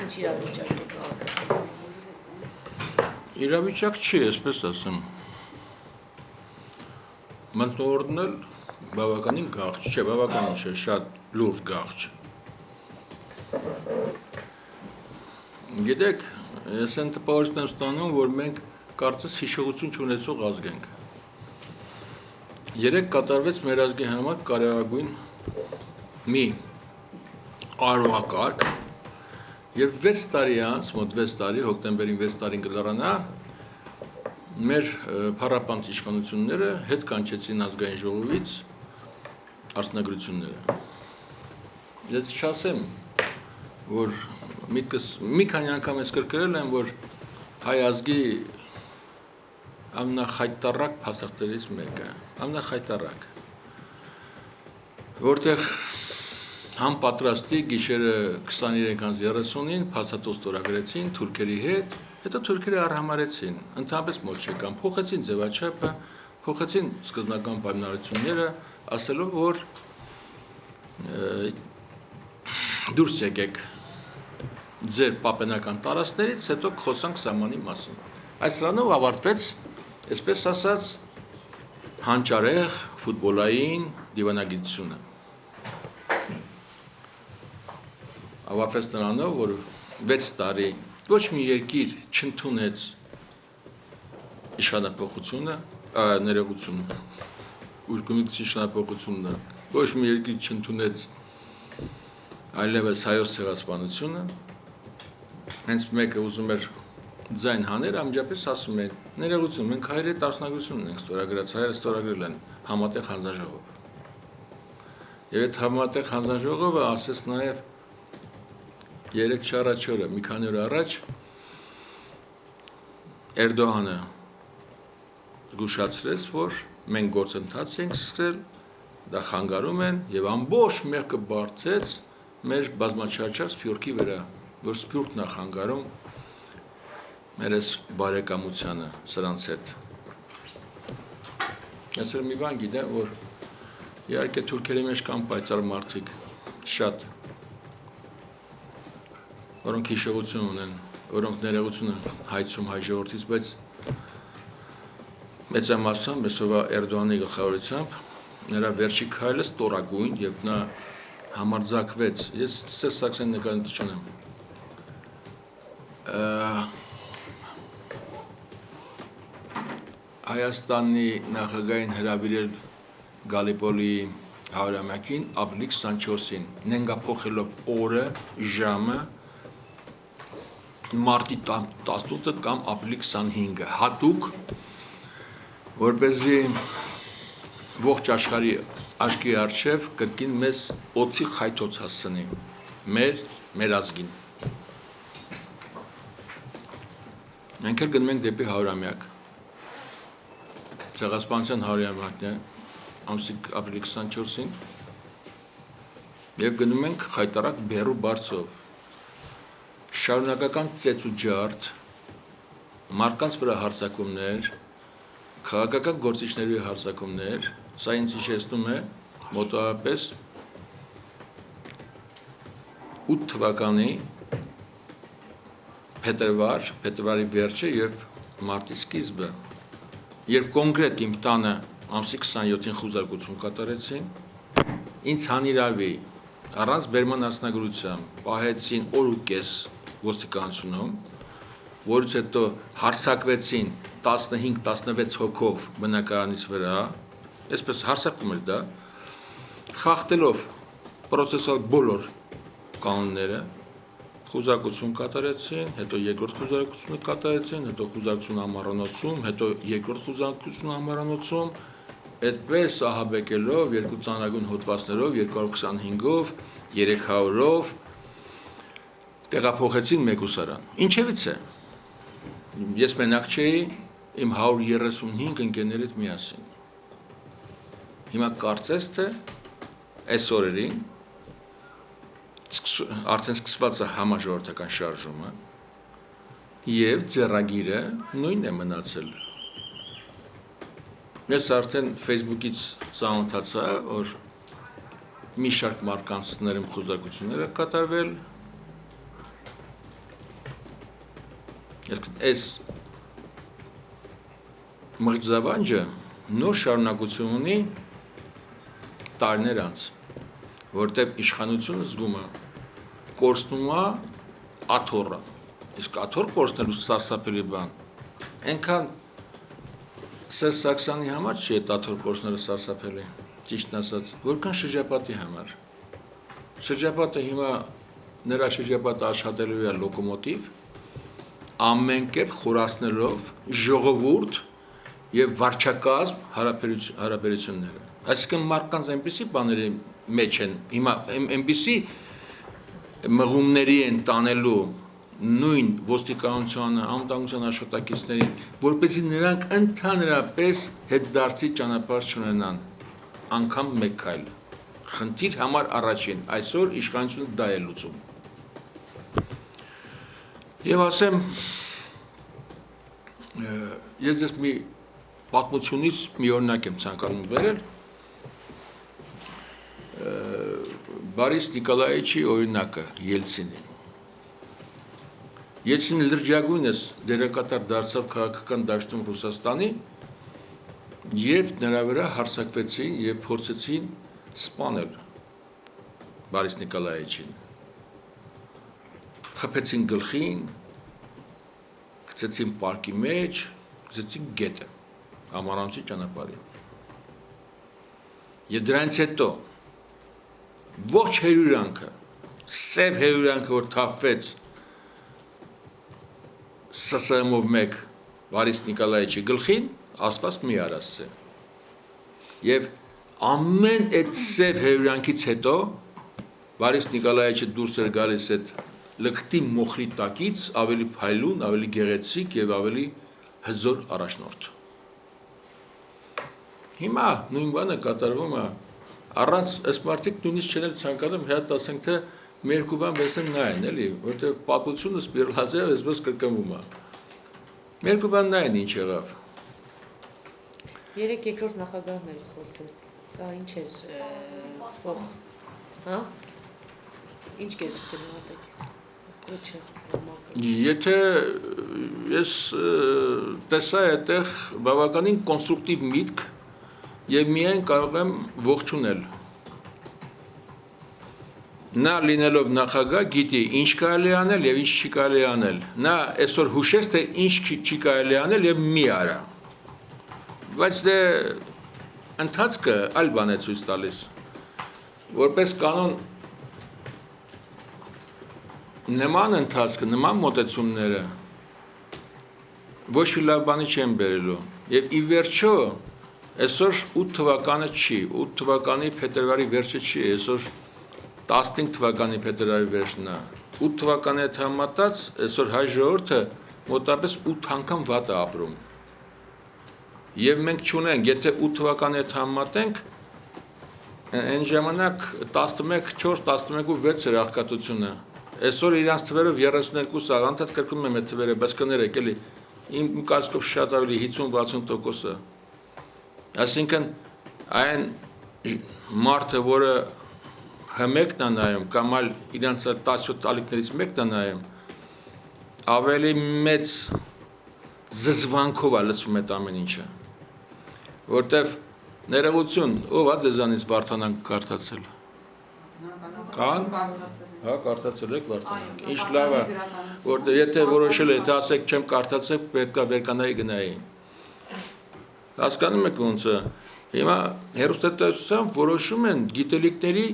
ինչ իրավիճակ է կա։ Իրավիճակ չի, այսպես ասեմ։ Մտնորդն էլ բավականին գաղջ չէ, բավականին չէ, շատ լուրջ գաղջ։ Գիտեք, ես այն տպավորություն եմ ստանում, որ մենք կարծես հիշողություն չունեցող ազգ ենք։ Երեք կատարվեց մեր ազգի համար կարևորագույն մի արարողակարգ, եւ 6 տարի անց, մոտ 6 տարի, հոկտեմբերին 6 տարին կլրանա, մեր փառապանց իշխանությունները հետ կանչեցին ազգային ժողովից արձանագրությունները։ Ես չասեմ, որ միտքս մի քանի անգամ ես կրկնել եմ, որ հայ ազգի ամենախայտառակ փաստաթղթերից մեկը, ամենախայտառակ, որտեղ համ պատրաստի գիշերը 23:30-ին փաստաթուղթ ստորագրեցին թուրքերի հետ, հետո թուրքերը արհամարեցին, ընդհանրապես մոտ չեկան, փոխեցին ձևաչափը, փոխեցին սկզբնական պայմանավորությունները, ասելով, որ դուրս եկեք ձեր պապենական տարածքներից, հետո կխոսանք սահմանի մասին։ Այս սրանով ավարտվեց, այսպես ասած, հանճարեղ ֆուտբոլային դիվանագիտությունը։ Ավարտվեց նրանով, որ 6 տարի ոչ մի երկիր չընդունեց իշխանափոխությունը, ներողությունը, ուժգնության իշխանափոխությունը, ոչ մի երկիր չընդունեց այլևս հայոց ցեղասպանությունը, հենց մեկը ուզում էր ձայն հաներ, ամջապես ասում են, ներողություն, մենք հայերի տարածքնագրություն ենք ստորագրած, հայերը ստորագրել են համատեղ հանձնաժողով։ Եվ այդ համատեղ հանձնաժողովը ասեց նաև 3-4 օրը, մի քանի օր առաջ Էրդողանը զգուշացրեց, որ մենք գործընթաց ենք սկսել, դա խանգարում են եւ ամբողջ մեղքը բարձեց մեր բազմաչարչար սփյուռքի վրա, որ սփյուռքն է խանգարում մեր այս բարեկամությանը սրանց հետ։ Ես մի բան գիտեմ, որ իհարկե թուրքերի մեջ կան պայծառ մարդիկ, շատ, որոնք հիշողություն ունեն, որոնք ներողություն են հայցում հայ ժողովրդից, բայց մեծամասամբ այսօրվա Էրդողանի գլխավորությամբ նրա վերջի քայլը ստորագույն եւ նա համարձակվեց, ես Սերժ Սարգսյանի նկատմամբ չունեմ, Հայաստանի նախագահին հրավիրել Գալիպոլի 100-ամյակին ապրիլի 24-ին, նենգափոխելով օրը, ժամը, մարտի 18-ը կամ ապրիլի 25-ը, հատուկ, որպեսզի ողջ աշխարհի աչքի առջև կրկին մեզ օծի խայթոց հասցնի, մեր ազգին։ Մենք էլ գնում ենք դեպի 100-ամյակ։ Ցեղասպանության 100-ամյակն է, ապրիլի 24-ին, եւ գնում ենք խայտառակ բեռու բարձով, շարունակական ծեծ ու ջարդ, մարդկանց վրա հարձակումներ, քաղաքական գործիչների հարձակումներ, սա ինձ հիշեցնում է մոտավորապես 8 թվականի փետրվարի վերջը եւ մարտի սկիզբը, երբ կոնկրետ իմ տանը ամսի 27-ին խուզարկություն կատարեցին, ինձ հանիրավի առանց բերման արդյունագրությամբ պահեցին օր ու կես ոստիկանությունում, որից հետո հարձակվեցին 15-16 հոգով բնակարանից վրա, այսպես հարձակվում էր դա, խախտելով պրոցեսուալ բոլոր կանոնները, խուզարկություն կատարեցին, հետո երկրորդ խուզարկությունը կատարեցին, հետո խուզարկություն ամառանոցում, հետո երկրորդ խուզարկություն ամառանոցում, այդպես ահաբեկելով երկու ծանրագույն հոդվածներով, 225-ով, 300-ով տեղափոխեցին մեկուսարան։ Ինչևից է։ Ես մենակ չէի, իմ 135 ընկերներից միասին։ Հիմա կարծես թե այս օրերին արդեն սկսված է համաժողովրդական շարժումը եւ ձեռագիրը նույնն է մնացել։ Ես արդեն Facebook-ից ծանոթացա, որ մի շարք մարկանցներում խոզակություններ է կատարվել Այս մղձավանջը նոր շարունակություն ունի տարիներ անց, որտեղ իշխանությունը զգում է կորցնում է աթոռը, իսկ աթոռ կորցնելու սարսափելի բան, այնքան Սերժ Սարգսյանի համար չի այդ աթոռ կորցնելը սարսափելի, ճիշտն ասած, որքան շրջապատի համար։ Շրջապատը հիմա նրա շրջապատը աշխատելու է լոկոմոտիվ, ամեն կերպ խորացնելով ժողովուրդ եւ վարչակազմ հարաբերությունները։ Այսինքն մարդկանց այնպիսի բաների մեջ են, հիմա այնպիսի մղումների են տանելու նույն ոստիկանությանը, անվտանգության աշխատակիցներին, որպեսզի նրանք ընդհանրապես հետդարձի ճանապարհ չունենան, անգամ մեկ քայլ։ Խնդիր համար առաջին, այսօր իշխանությունը դա է լուծում։ Եվ ասեմ, ես ձեզ մի պատմությունից մի օրինակ եմ ցանկանում բերել, Բորիս Նիկոլաևիչի օրինակը Ելցինի։ Ելցինը լրջագույնս դերակատար դարձավ քաղաքական դաշտում Ռուսաստանի, երբ նրա վրա հարձակվեցին եւ փորձեցին սպանել Բորիս Նիկոլաևիչին։ Խփեցին գլխին, գցեցին պարկի մեջ, գցեցին գետը, Ամարանցի ճանապարհին։ Եվ դրանից հետո ողջ հերյուրանքը, սև հերյուրանքը, որ թափվեց ՍՍՄ-ով մեկ Բորիս Նիկոլաևիչի գլխին, ասված մի արասը։ Եվ ամեն այդ սև հերյուրանքից հետո Բորիս Նիկոլաևիչը դուրս էր գալիս այդ լկտի մոխրի տակից ավելի փայլուն, ավելի գեղեցիկ եւ ավելի հզոր առաջնորդ։ Հիմա նույն բանը կատարվում է առանց ըստ մարդիկ նույնիսկ չեն ցանկանում հատ ասենք թե մեր երկու բան բեսեն նայեն, էլի, որտեղ պատմությունը սպիրլած է, այսպես կրկնվում է։ Մեր երկու բան նայեն ինչ եղավ։ Երեք երկրորդ նախագահներ խոսեց, սա ինչ էր, հա? Ինչ կերպ գնահատեք։ Եթե ես տեսա այդտեղ բավականին կոնստրուկտիվ միտք եւ միայն կարող եմ ողջունել։ Նա լինելով նախագահ գիտի ինչ կարելի անել եւ ինչ չի կարելի անել։ Նա այսօր հուշեց թե ինչ չի կարելի անել եւ մի արա։ Բայց դե ընթացքը այլ բան է ցույց տալիս։ Որպես կանոն նման ընթացքը, նման մոտեցումները ոչ մի լավ բանի չեն բերելու։ Եվ ի վերջո այսօր 8 թվականը չի, 8 թվականի փետրվարի վերջը չի, այսօր 15 թվականի փետրվարի վերջն է։ 8 թվականի հետ համատած այսօր հայ ժողովուրդը մոտավորապես 8 անգամ վատ է ապրում։ Եվ մենք չունենք, եթե 8 թվականի հետ համատենք, այն ժամանակ 11-4-11-6 էր աղքատությունը։ Այսօր իրանց թվերով 32 անդադ կրկնում եմ այդ թվերը, բայց կներեք, էլի իմ կարծիքով շատ ավելի 50-60%-ը։ Այսինքն այն մարդը, որը հմեկն է նայում, կամ այլ իրանց 17 ալիքներից մեկն է նայում, ավելի մեծ զզվանքով է լցվում այդ ամեն ինչը, որտեվ ներողություն, ով է ձեզանից Վարդանանք կարդացել։ Կան։ Հա, կարդացել եք Վարդանանք։ Ինչ լավ է, որտեվ եթե որոշել եք, ասեք չեմ կարդացել, պետք է վերկանայի գնայի։ Հասկանում եք ոնց է։ Հիմա հեռուստատեսությամբ որոշում են գիտելիքների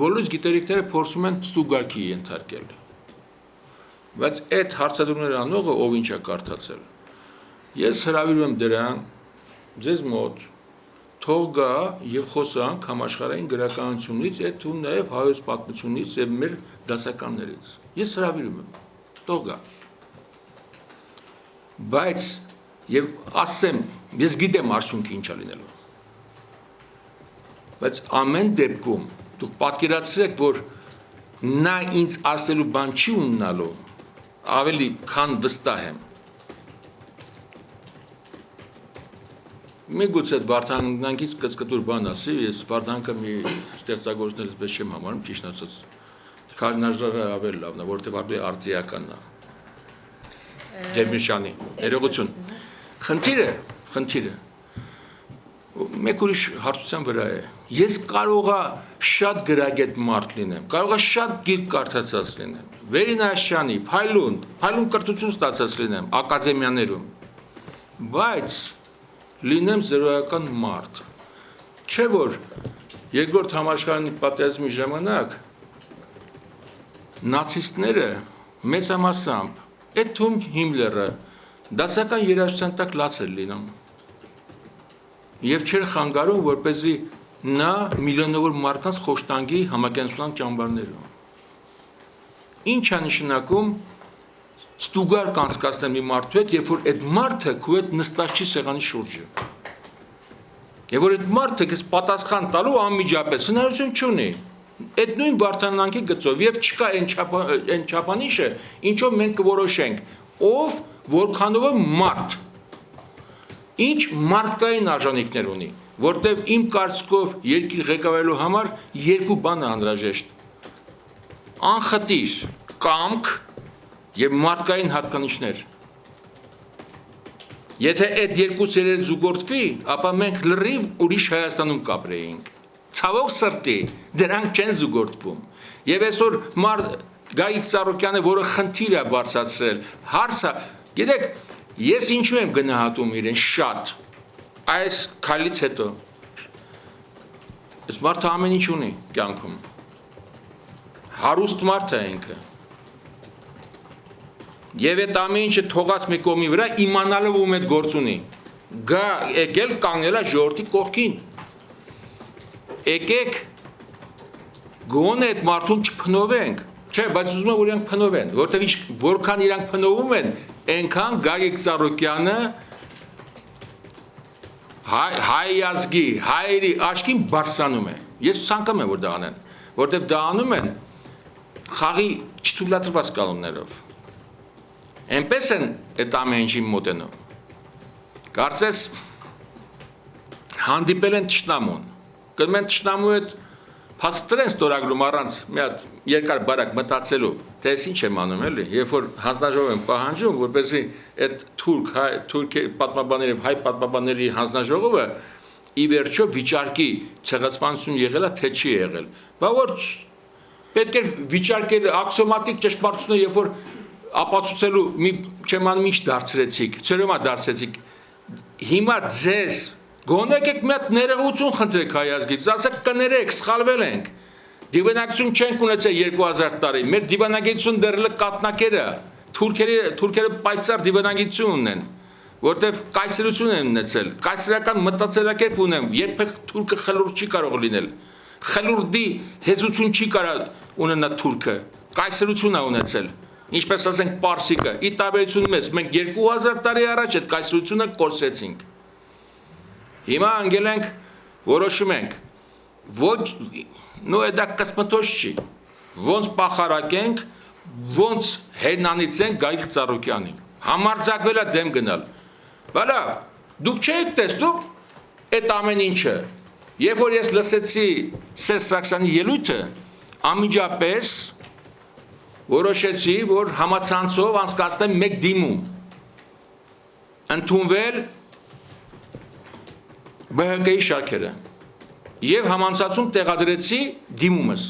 բոլոր գիտելիքները փորձում են ստուգարկի ենթարկել։ Բայց այդ հարցադրումները անողը ով ինչ է կարդացել։ Ես հրավիրում եմ դրան ձեզ մոտ թող գա եւ խոսանք համաշխարհային գրականությունից, այդ ու նաեւ հայոց պատմությունից եւ մեր դասականներից։ Ես հրավիրում եմ։ Թող գա։ Բայց եւ ասեմ, ես գիտեմ արդյունքը ինչ է լինելու։ Բայց ամեն դեպքում դուք պատկերացրեք, որ նա ինձ ասելու բան չի ունենալու, ավելի քան վստահ եմ։ Միգուցե Վարդանանքից կծկտուր բան ասի, ես Վարդանանքը մի ստեղծագործներ պես չեմ համարում, ճիշտ ասած, Քարնաժարը ավելի լավն է, որովհետև արդի արտիականն է։ Դերմիշյանի, ներողություն։ Խնդիրը մեկ ուրիշ հարցության վրա է։ Ես կարողա շատ գրագետ մարդ լինեմ, կարողա շատ գիրք կարդացած լինեմ, Վերինաշյանի, Փայլուն կրթություն ստացած լինեմ ակադեմիաներում, բայց լինեմ զրոյական մարդ։ Չէ որ երկրորդ համաշխարհային պատերազմի ժամանակ նացիստները մեծամասամբ այդ թվում Հիմլերը դասական երաժշտության տակ լաց էր լինում եւ չէր խանգարում որպեսզի նա միլիոնավոր մարդկանց խոշտանգի համակենտրոնական ճամբարներում ինչ է նշանակում ստուգար կանցկացնել մի մարդու հետ երբ որ այդ մարդը քո հետ նստած չի սեղանի շուրջը եւ որ այդ մարդը քեզ պատասխան տալու անմիջապես հնարավորություն չունի այդ նույն բարդանանքի գծով եւ չկա այն չափանիշը ինչով մենք կորոշենք ով որքանով է մարդ ինչ մարդկային արժանինքներ ունի որտեվ իմ կարծիքով երկիր ղեկավարելու համար երկու բան է անհրաժեշտ անխտիր կամք եւ մարդկային հատկանիշներ եթե այդ երկու ծերերը զուգորդվի ապա մենք լրիվ ուրիշ Հայաստանում կապրեինք ցավոք սրտի դրանք չեն զուգորդվում եւ այսօր Գայիկ Ծառուկյանը որը խնդիր է բարձրացրել հարցը գիտեք ես ինչու եմ գնահատում իրեն շատ այս քայլից հետո այս մարդը ամեն ինչ ունի կյանքում հարուստ մարդ է ինքը եւ այդ ամեն ինչը թողած մի կողմի վրա իմանալով ում այդ գործ ունի գա եկել կանգնելա ժողովրդի կողքին եկեք գոնե այդ մարդուն չփնովենք չէ բայց ուզում եմ որ իրանք փնովեն որտեվ որքան իրանք փնովում են այնքան Գագիկ Ծառուկյանը հայ ազգի հայերի աչքին բարձրանում է ես ցանկանում եմ որ դա անեն որտեվ դա անում են խաղի չթույլատրված կանոններով այնպես են այդ ամեն ինչին մոտենում կարծես հանդիպել են թշնամուն գնում են թշնամու հետ փաստեր են ստորագրում առանց մի հատ երկար բարակ մտածելու թե ես ինչ եմ անում էլի երբ որ հանձնաժողով են պահանջում որպեսզի այդ թուրք պատմաբանների հայ պատմաբանների հանձնաժողովը ի վերջո վիճարկի ցեղասպանություն եղել է թե չի եղել բա որ պետք է վիճարկել աքսիոմատիկ ճշմարտությունը երբ որ ապացուցելու մի չեմ անում ինչ դարձրեցիք ցերոմա դարձրեցիք հիմա ձեզ գոնե եկեք մի հատ ներողություն խնդրեք հայ ազգից ասեք կներեք սխալվել ենք դիվանագիտություն չենք ունեցել 2000 տարի մեր դիվանագիտություն դեռ կատնակերը թուրքերը պայծառ դիվանագիտություն ունեն որտեվ կայսրություն են ունեցել կայսրական մտածելակերպ ունեն երբեք թուրքը խլուրդ չի կարող լինել խլուրդի հեզություն չի կարող ունենալ թուրքը կայսրություն է ունեցել ինչպես ասենք պարսիկը ի տարբերություն մեզ մենք 2000 տարի առաջ այդ կայսրությունը կորսեցինք հիմա անգել ենք որոշում ենք ոչ նո դա կսմթոց չի ոնց պախարակենք ոնց հենանիցենք Գայիկ Ծառուկյանին համարձակվել է դեմ գնալ բալա դուք չեք տեսնում այդ ամեն ինչը երբ որ ես լսեցի Սերժ Սարգսյանի ելույթը անմիջապես որոշեցի որ համացանցով անցկացնեմ մեկ դիմում ընդունվել ԲՀԿ-ի շարքերը եւ համանցածում տեղադրեցի դիմումս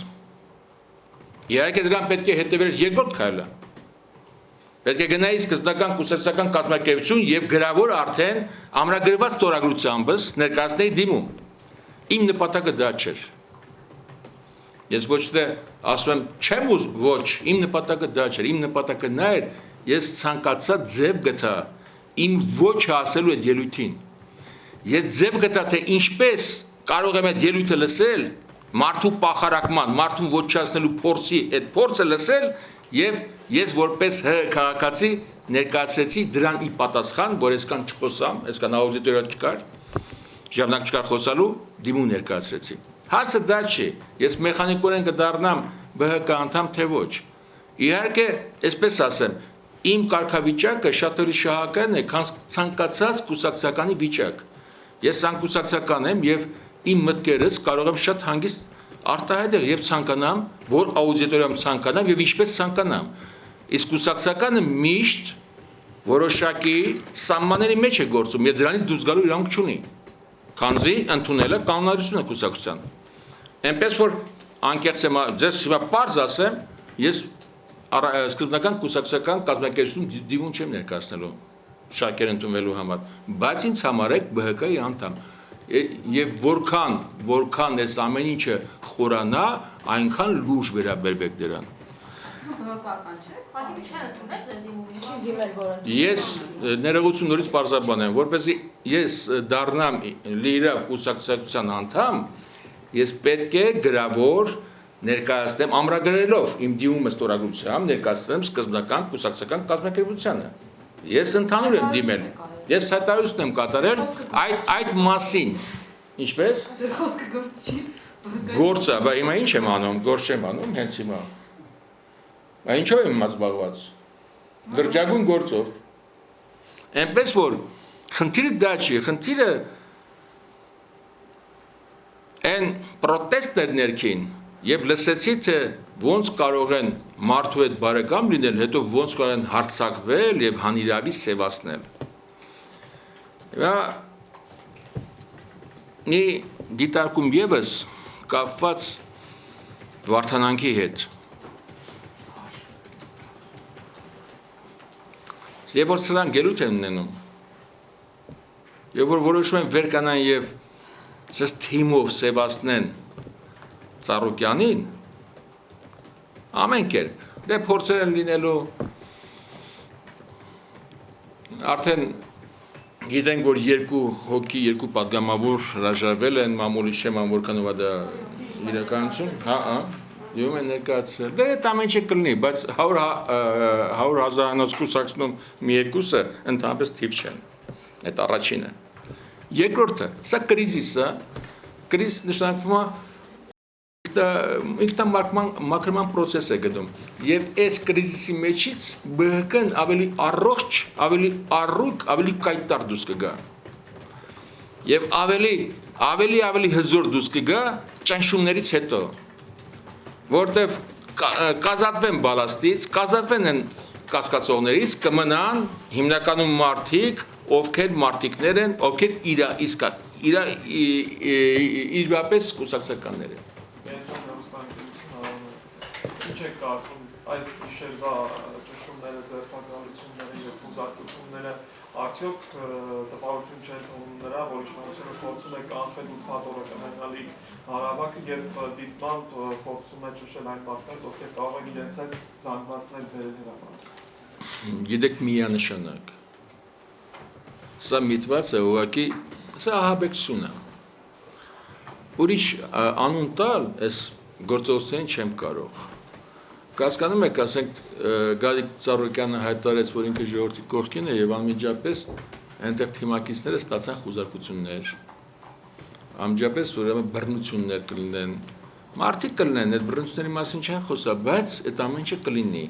իհարկե դրան պետք է հետեւել երկրորդ քայլը պետք է գնայի սկզբնական կուսակցական կազմակերպություն եւ գրավոր արդեն ամրագրված ստորագրությամբ ներկայացնել դիմում իմ նպատակը դա չէր ես ոչ թե ասում եմ չեմ ուզ ոչ իմ նպատակը դա չէր իմ նպատակը նա էր ես ցանկացա ձև գտա իմ ոչ ասելու այդ ելույթին ես ձև գտա թե ինչպես կարող եմ այդ ելույթը լսել մարդու պախարակման մարդուն ոչնչացնելու փորձի այդ փորձը լսել եւ ես որպես քաղաքացի ներկայացրեցի դրան ի պատասխան որ այսքան չխոսամ այսքան աուդիտորիա չկար ժամանակ չկար խոսալու դիմում ներկայացրեցի հարցը դա չի ես մեխանիկորեն կդառնամ ԲՀԿ անդամ թե ոչ իհարկե այսպես ասեմ իմ կարգավիճակը շատ ավելի շահական է քան ցանկացած կուսակցականի վիճակ ես ցանկուսակցական եմ եւ իմ մտքերս կարող եմ շատ հանգիստ արտահայտել եւ ցանկանամ, որ աուդիտորիայում ցանկանամ եւ ինչպես ցանկանամ։ Իսկ կուսակցականը միշտ որոշակի սահմանների մեջ է գործում եւ դրանից դուրս գալու իրավունք չունի։ Քանզի ընդունելը կանոնադրություն է կուսակցության։ Այնպես որ անկեղծ եմ ձեզ հիմա պարզ ասեմ, ես սկզբնական կուսակցական կազմակերպություն դիմում չեմ ներկայացնելու շարքեր ընդունվելու համար, բայց ինձ համարեք ԲՀԿ-ի անդամ։ Եվ որքան այս ամեն ինչը խորանա, այնքան լուրջ վերաբերվեք դրան։ Ես ներողություն նորից պարզաբան եմ, որպեսզի ես դառնամ լիիրավ կուսակցության անդամ, ես պետք է գրավոր ներկայացնեմ ամրագրելով իմ դիմումը ստորագրությամբ ներկայացնեմ սկզբնական կուսակցական կազմակերպությանը։ Ես ընդհանուր եմ դիմել։ Ես հայտարարություն եմ կատարել այդ մասին։ Ինչպես։ Խոսքը գործ չի։ Գործը, բա հիմա ինչ եմ անում, գործ չեմ անում հենց հիմա։ Ինչո՞վ եմ զբաղված։ Լրջագույն գործով։ Այնպես որ խնդիրը դա չի, խնդիրը այն պրոտեստներ ներքին եւ լսեցի թե ոնց կարող են մարդու հետ բարեկամ լինել, հետո ոնց կարող են հարձակվել եւ հանիրավի սևացնել։ Դա մի դիտարկում եւս կապված Վարդանանքի հետ։ Եվ որ սրանք գելուտ են ունենում, եւ որ որոշում են վեր կանան եւ սես թիմով սևացնեն Ծառուկյանին, ամեն կերպ, դե փորձեր են լինելու, արդեն գիտենք, որ երկու հոգի, երկու պատգամավոր հրաժարվել են, մամուլի շեմ որքանով է դա իրականություն, Յում են ներկայացրել, դե այդ ամեն ինչ կլինի, բայց 100,000-անոց կուսակցնում մի երկուսը ընդհանրապես թիվ չեն, այդ առաջինը։ Երկրորդը, սա կրիզիսը, կրիզ նշանակվում է ինքնամաքրման պրոցես է գնում, եւ այս կրիզիսի մեջից ԲՀԿ-ն ավելի առողջ, ավելի առույգ, ավելի կայտար դուրս կգա։ Եվ ավելի հզոր դուրս կգա ճնշումներից հետո, որտեվ կազատվեն բալաստից, կազատվեն են կասկածողներից, կմնան հիմնականում մարդիկ, ովքեր մարդիկներ են, ովքեր իրվապես կուսակցականներ են։ Ինչ եք կարծում այս գիշերվա ճնշումները, ձերբակալությունները եւ խոզարկությունները արդյոք տպավորություն չեն թողնում նրա, որ իշխանությունը փորձում է կանխել ուրբաթ-օրականալի հարավակը եւ դիտմամբ փորձում է ճնշել այն մարդկանց, ովքեր կարող են իրենց հետ զանգվածներ բերել հրապարակ։ Գիտեք միանշանակ։ Սա միտված է ուղղակի, սա ահաբեկություն է։ Ուրիշ անուն տալ այս գործողությունին չեմ կարող։ Կասկանում եք, ասենք Գալիկ Ծառուկյանը հայտարարեց, որ ինքը ժողովրդի կողքին է եւ անմիջապես այնտեղ թիմակիցները ստացան խոզարկություններ։ Անմիջապես ուրեմն բռնություններ կլինեն։ Մարդիկ կլինեն, այդ բռնությունների մասին չեն խոսա, բայց այդ ամեն ինչը կլինի։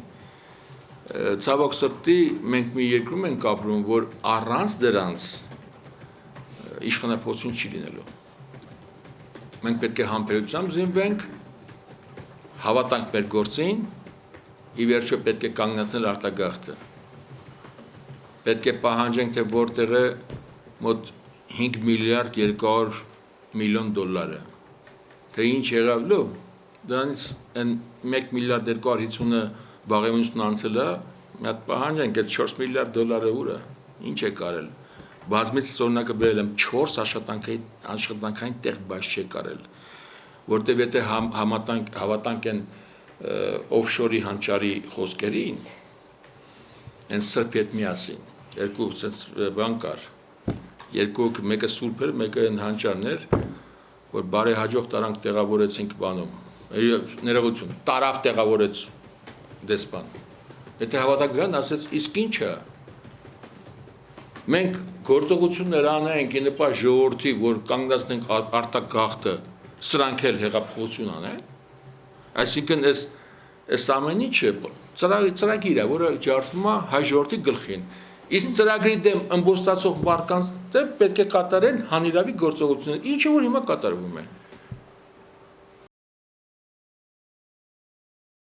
Ցավոք սրտի մենք մի երկրում ենք ապրում, որ առանց դրանց իշխանապողություն չի լինելու։ Մենք պետք է համբերությամբ զինվենք, հավատանք մեր գործին, ի վերջո պետք է կանգնեցնել արտագաղթը։ Պետք է պահանջենք, թե որտեղ է մոտ 5 միլիարդ 200 միլիոն դոլարը։ Թե ինչ եղավ լավ, դրանից այն 1 միլիարդ 250-ը վաղեմունցն անցել է, մի հատ պահանջենք, այդ 4 միլիարդ դոլարը ուր է, ինչ է կարել։ Բազմից օրինակը բերել եմ 4 աշխատանքային տեղ բաց չի կարել, որտեվ եթե հավատանք են օֆշորի հանճարի խոսքերին, են սրբի հետ միասին, երկու բան կար, մեկը սուրբ էր, մեկը են հանճարներ, որ բարեհաջող տարանք տեղավորեցինք բանում, ներողություն, տարավ տեղավորեց դեսպան, եթե հավատակ դրան ասեց, իսկ ինչը, մենք գործողություններ անենք, ի նպաստ ժողովրդի, որ կանգնեցնենք արտագաղթը, սրանք էլ հեղափոխություն անեն, այսինքն այս ամեն ինչը ծրագիր է, որը ջարդվում է հայ ժողովրդի գլխին, իսկ ծրագրի դեմ ըմբոստացող մարդկանց պետք է կատարեն հանիրավի գործողություններ, ինչը որ հիմա կատարվում է։